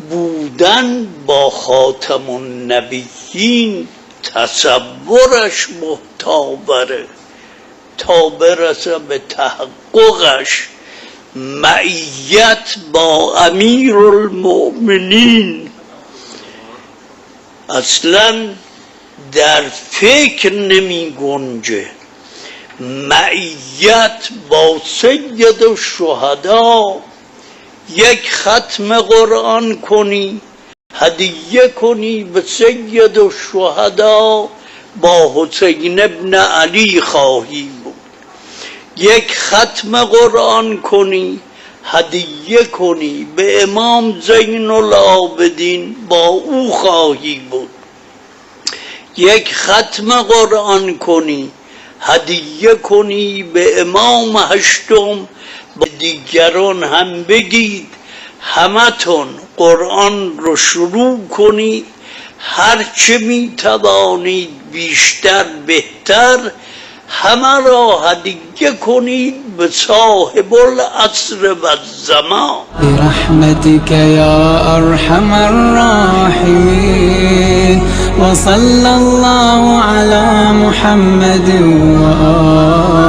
بودن با خاتم النبیین تصورش محتاجه تا برسه به تحققش معیت با امیرالمؤمنین. اصلا در فکر نمی گنجه معیت با سید الشهدا. یک ختم قرآن کنی هدیه کنی به سید الشهدا، با حسین ابن علی خواهی بود. یک ختم قرآن کنی هدیه کنی به امام زین العابدین، با او خواهی بود. یک ختم قرآن کنی هدیه کنی به امام هشتم، با دیگران هم بگید همتون قرآن رو شروع کنید، هرچه می توانید بیشتر بهتر، همه را هدیه کنید به صاحب العصر و الزمان. برحمتك یا ارحم الراحمین و صلی الله علی محمد و آله